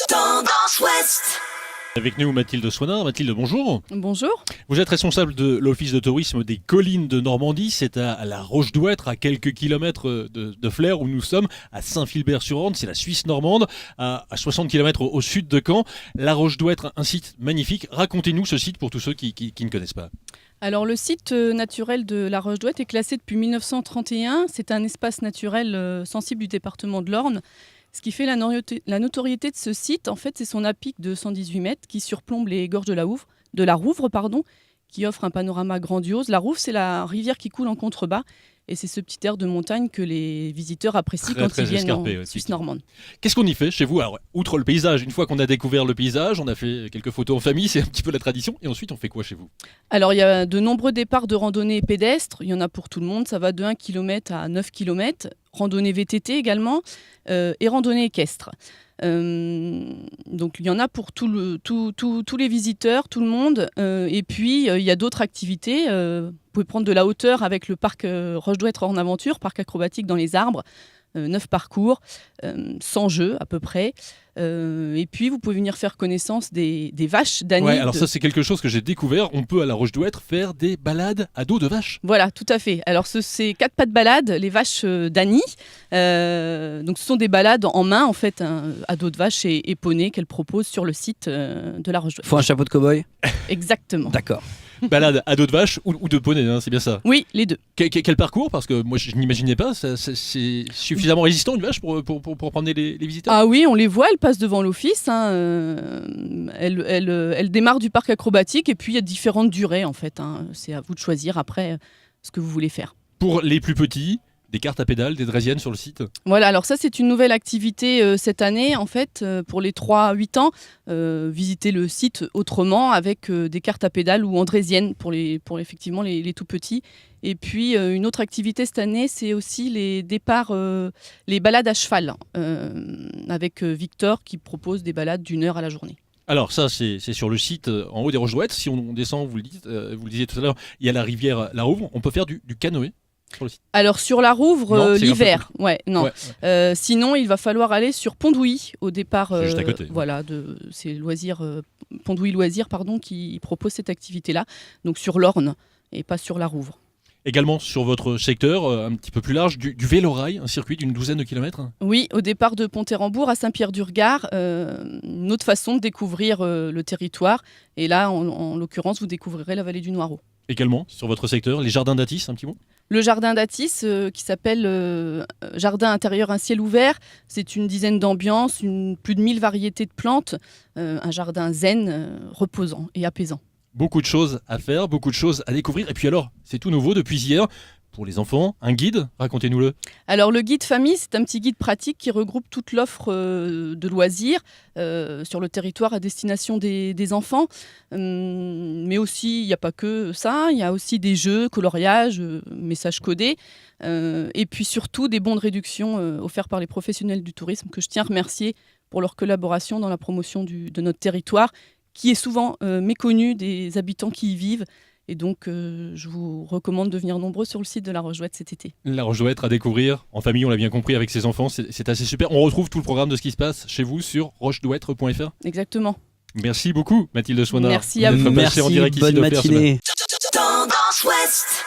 Tendance Ouest. Avec nous Mathilde Soinin. Mathilde, bonjour. Bonjour. Vous êtes responsable de l'Office de tourisme des collines de Normandie. C'est à la Roche-Douêtre, à quelques kilomètres de Flers où nous sommes, à Saint-Philbert-sur-Orne. C'est la Suisse normande, à 60 kilomètres au sud de Caen. La Roche-Douêtre, un site magnifique. Racontez-nous ce site pour tous ceux qui ne connaissent pas. Alors le site naturel de la Roche-Douêtre est classé depuis 1931. C'est un espace naturel sensible du département de l'Orne. Ce qui fait la notoriété de ce site, en fait, c'est son à-pic de 118 mètres qui surplombe les gorges de la Rouvre, qui offre un panorama grandiose. La Rouvre, c'est la rivière qui coule en contrebas. Et c'est ce petit air de montagne que les visiteurs apprécient quand ils viennent en Suisse normande. Qu'est-ce qu'on y fait chez vous? Alors, outre le paysage, une fois qu'on a découvert le paysage, on a fait quelques photos en famille, c'est un petit peu la tradition. Et ensuite, on fait quoi chez vous? Alors, il y a de nombreux départs de randonnée pédestre. Il y en a pour tout le monde. Ça va de 1 km à 9 km. Randonnée VTT également et randonnée équestre. Donc il y en a pour tous les visiteurs, tout le monde. Et puis il y a d'autres activités. Vous pouvez prendre de la hauteur avec le parc Roche-Douêtre Orne Aventure, parc acrobatique dans les arbres. 9 parcours, 100 jeux à peu près. Et puis vous pouvez venir faire connaissance des vaches d'Annie. Ouais, alors ça c'est quelque chose que j'ai découvert. On peut à la Roche-Douêtre faire des balades à dos de vaches. Voilà, tout à fait. Alors c'est 4 pas de balade, les vaches d'Annie. Donc ce sont des balades en main en fait, à dos de vache et poney qu'elle propose sur le site de la Roche-Douêtre. Faut un chapeau de cow-boy. Exactement. D'accord. Balade à dos de vache ou de poney, hein, c'est bien ça? Oui, les deux. Quel parcours? Parce que moi je n'imaginais pas, c'est suffisamment résistant une vache pour prendre les visiteurs? Ah oui, on les voit, elles passent devant l'office. Elles démarrent du parc acrobatique et puis il y a différentes durées en fait. C'est à vous de choisir après ce que vous voulez faire. Pour les plus petits, des cartes à pédales, des draisiennes sur le site? Voilà, alors ça c'est une nouvelle activité cette année en fait pour les 3-8 ans. Visiter le site autrement avec des cartes à pédales ou andrésiennes pour effectivement les tout petits. Et puis une autre activité cette année, c'est aussi les départs, les balades à cheval avec Victor qui propose des balades d'1 heure à la journée. Alors ça, c'est sur le site en haut des Roches-Douêtre. Si on descend, vous le disiez tout à l'heure, il y a la rivière La Rouvre. On peut faire du canoë sur le site. Alors sur la Rouvre, l'hiver, non. Ouais. Sinon, il va falloir aller sur Pondouilly au départ. C'est juste à côté. Voilà, c'est Pondouilly Loisirs, qui propose cette activité-là. Donc sur l'Orne et pas sur la Rouvre. Également sur votre secteur, un petit peu plus large, du vélo-rail, un circuit d'une 12aine de kilomètres. Oui, au départ de Pont-Érambourg à Saint-Pierre-du-Regard, une autre façon de découvrir le territoire. Et là, en l'occurrence, vous découvrirez la vallée du Noireau. Également sur votre secteur, les jardins d'Atis, un petit mot? Le jardin d'Atis, qui s'appelle Jardin intérieur un ciel ouvert, c'est une dizaine d'ambiances, plus de 1000 variétés de plantes, un jardin zen, reposant et apaisant. Beaucoup de choses à faire, beaucoup de choses à découvrir. Et puis alors, c'est tout nouveau depuis hier. Pour les enfants, un guide, racontez-nous-le. Alors le guide famille, c'est un petit guide pratique qui regroupe toute l'offre de loisirs sur le territoire à destination des enfants. Mais aussi, il n'y a pas que ça, il y a aussi des jeux, coloriages, messages codés. Et puis surtout des bons de réduction offerts par les professionnels du tourisme que je tiens à remercier pour leur collaboration dans la promotion de notre territoire, qui est souvent méconnu des habitants qui y vivent. Et donc, je vous recommande de venir nombreux sur le site de la Roche-Douêtre cet été. La Roche-Douêtre à découvrir en famille, on l'a bien compris, avec ses enfants, c'est assez super. On retrouve tout le programme de ce qui se passe chez vous sur rochedouêtre.fr. Exactement. Merci beaucoup, Mathilde Soinin. Merci à vous. Merci, en direct bonne ici matinée. Tendance Ouest.